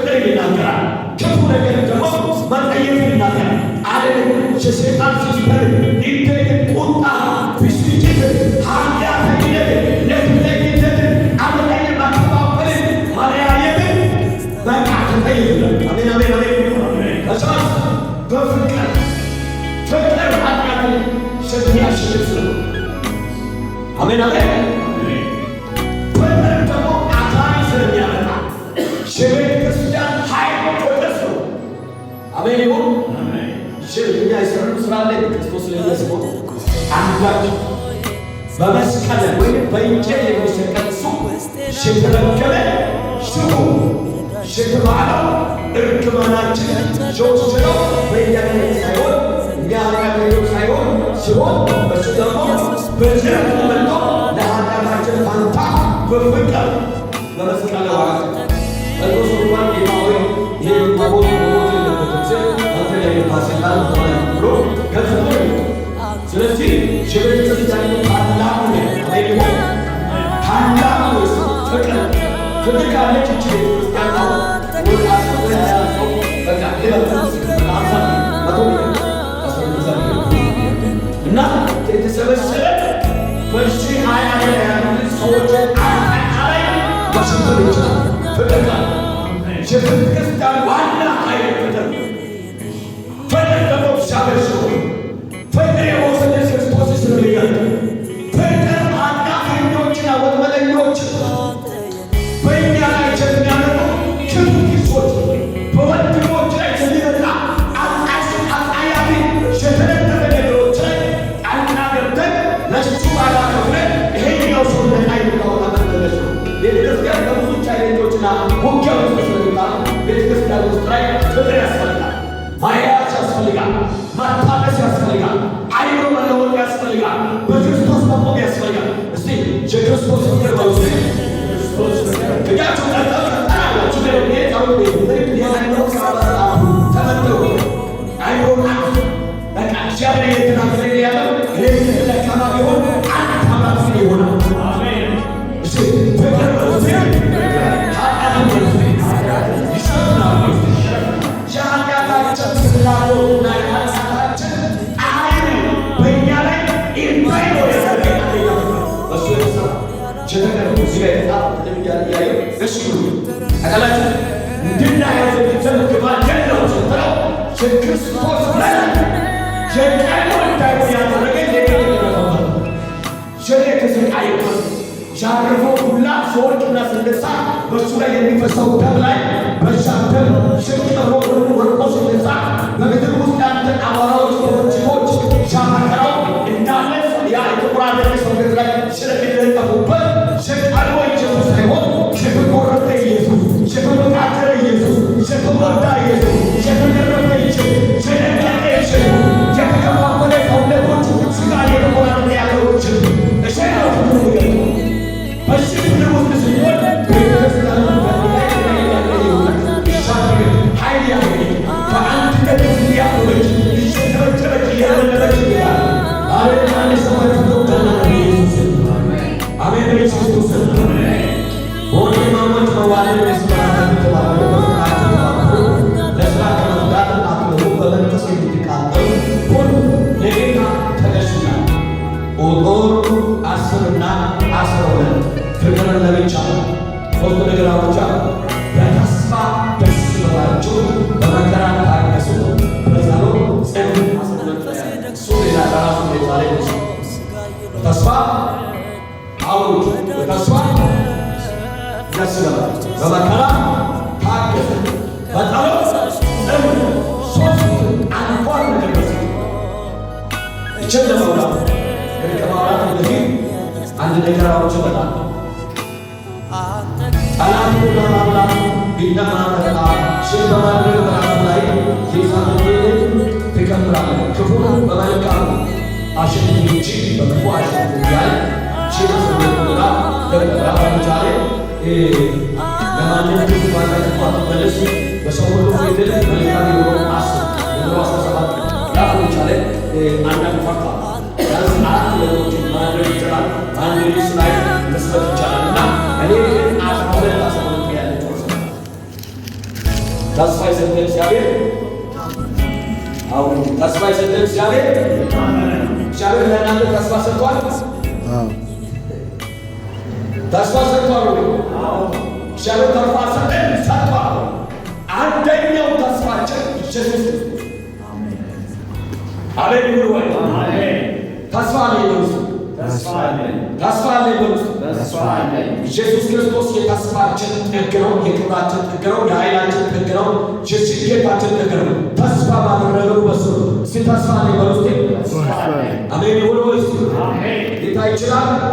ፍቅር ይናገራል። ክፉ ነገር ደግሞ መጠየፍ ይናገራል። ዓለም የሰይጣን ሲስተር ይደግ ቁጣ ብስጭት ኃጢአተኝነት ለትለኝነት አመዳይ ማከፋፈል ማለያየት በቃ ተጠይፍላል። አሜን አሜን አሜን። ከዛስ በፍቅር ፍቅር ኃጢአትን ስለሚያሸንፍ ነው። አሜን አሜን። ፍቅር ደግሞ አካል ስለሚያመጣ የቤተ ክርስቲያን ኃይል ፍቅር ነው። አሜን ይሁን። እኛ የሰሩት ስራ ላይ ክርስቶስ ለሚያስበው አንዳች በመስቀል ወይም በእንጨት የሚሰቀል እሱ የተረገመ ስሙ የተባለው እርግማናችን የወሰደው በእኛ ላይ ሳይሆን እኛ ኃጢአተኞች ሳይሆን ሲሆን እሱ ደግሞ በዝረት ተመልቶ ለኃጢአታችን ፋንታ በፍቅር በመስቀል ዋጋ ቅዱስ እንኳን ጌታ ሆይ ይህ ታቦት ሞት የለበትም ሲል አንተ የምታሰላል ብሎ ገዝቶ ስለዚህ የቤተ ክርስቲያን ታላቁ አይዲሞ ታላቁ ፍቅር ፍቅር ካለች እች ቤተ ክርስቲያን ነው በቃ እና የተሰበሰበ በሺ 20 ያሉት ሰዎች አጠቃላይ በሽንት ብቻ ፍቅር ጋር የቤተ ክርስቲያን ዋና ኃይል ፍቅር ፍቅር ደግሞ እግዚአብሔር ሲሆን ፍቅር የመውሰደ ክርስቶስ ስለሚገርም ፍቅር ኃጢአተኞችና ወጥመደኞች በእኛ ላይ የሚያመጡ ክፉ ኪሶች በወንድሞች ላይ የሚመጣ አጣያፊ የተለጠፈ ነገሮች ላይ ጣልቃ ገብተን ለሱ ዋጋ ከፍለን ይሄኛው ሰው ለቃይ ታወጣ መመለስ ነው። ቤተክርስቲያን ከብዙ ቻሌንጆችና ውጊያዎች ተሰልጣ ቤተክርስቲያን ውስጥ ላይ ፍቅር ያስፈልጋል፣ ማያያዝ ያስፈልጋል፣ ማታደስ ያስፈልጋል፣ አይምሮ መለወጥ ያስፈልጋል፣ በክርስቶስ መቆም ያስፈልጋል። እስቲ የክርስቶስ ፍቅር በውስ ክርስቶስ ፍቅር እጃችሁ ጠጣላችሁ ጌታው ምልክት የሃይምሮ ስራ ተመተው አይምሮ በቃ እግዚአብሔር የተናገረ ያለው ይህ ለካማ ቢሆን አንድ ታማስ ይሆናል። አሜን። እስቲ ፍቅር በውስ ሻረፈው ሁላ ሰዎችና ስንደሳ በሱ ላይ የሚፈሰው ደም ላይ በሻተል ሽቅጠሮ ወርቆ ሲነሳ በምድር ውስጥ ያለ አቧራዎች ወንጭፎች ሻመከራው እንዳለ ያ የተቆራረጠ ሰውነት ላይ ስለሚለጠፉበት ሸቃሎ ኢየሱስ ሳይሆን የተቆረጠ ኢየሱስ፣ የተመጣጠረ ኢየሱስ፣ የተጎዳ ኢየሱስ፣ የተገረፈ ኢየሱስ፣ የተደቀቀ ኢየሱስ፣ የተከፋፈለ ሰውነቶች ስጋ የተቆራረጠ ያለው ኢየሱስ እሸነው በዚህ ፍቅር ውስጥ ሲሆን ቤተክርስቲያን ኃይል ያገኝ በአንድነት ያቆመች እየተረጨረች እያለለች ይላል። አሜን አንድ ሰማይ ተቆጣና ኢየሱስ አሜን ኢየሱስ ወንድማማች መዋደድ መስማማት ተባበሩ ለስራ ከመምጣት አጥሩ በመንፈስ የምትቃጠሉ ሁሉ ለጌታ ተገዙና ቁጥር 10 እና 12 ፍቅርን ለብቻ ሶስት ነገሮች በተስፋ ደስ ይበላችሁ፣ በመከራ ታገሱ፣ በጸሎት ጽኑ። እሱ ሌላ ራሱ የዛሬ በተስፋ አውሩ፣ በተስፋ ደስ ይበላችሁ፣ በመከራ ታገሱ፣ በጸሎት ጽኑ። ሶስት አንኳር ነገሮች ይችላል ነው ከማውራት በፊት አንድ ነገር አውርቼ በጣም ጠላቱ ለማምላት ቢነማመጣ ሽን በማድረግ በራሱ ላይ ጌታን ትከምራለህ። ክፉን በመልካም አሸንፍ እንጂ በክፉ አሸንፍ እያለ ሽንስና ለራሳቻለ ለማንም ክፉ ባለክፉ አትመለስ፣ በሰው ሁሉ ፊት መልካም የሆነ አስብ ብሎ 17 ራሳቻለ አንዳንድ ፋክታ ያዝ አራት ነገሮችን ማድረግ ይችላል። አንድ ሊስ ላይ መስበት ይቻላል እና እኔ 12 ያለች ተስፋ የሰጠ እግዚአብሔር አሁን ተስፋ የሰጠ እግዚአብሔር ለእናንተ ተስፋ ሰጥቷል። ተስፋ ሰጥቷል። እግዚአብሔር ተስፋ ሰጥቷል። አንደኛው ተስፋችን ኢየሱስ ክርስቶስ። አሜን ይሁን ወይ? ተስፋ አለኝ በውስጡ፣ ተስፋ አለኝ በውስጡ። ኢየሱስ ክርስቶስ የተስፋችን ጥግ ነው፣ የክብራችን ጥግ ነው፣ የኃይላችን ጥግ ነው፣ የስኬታችን ጥግ ነው። ተስፋ ባደረገው በሱ እስቲ ተስፋ አለኝ በውስጤ። አሜን ይሁን ወይ? ጌታ ይችላል።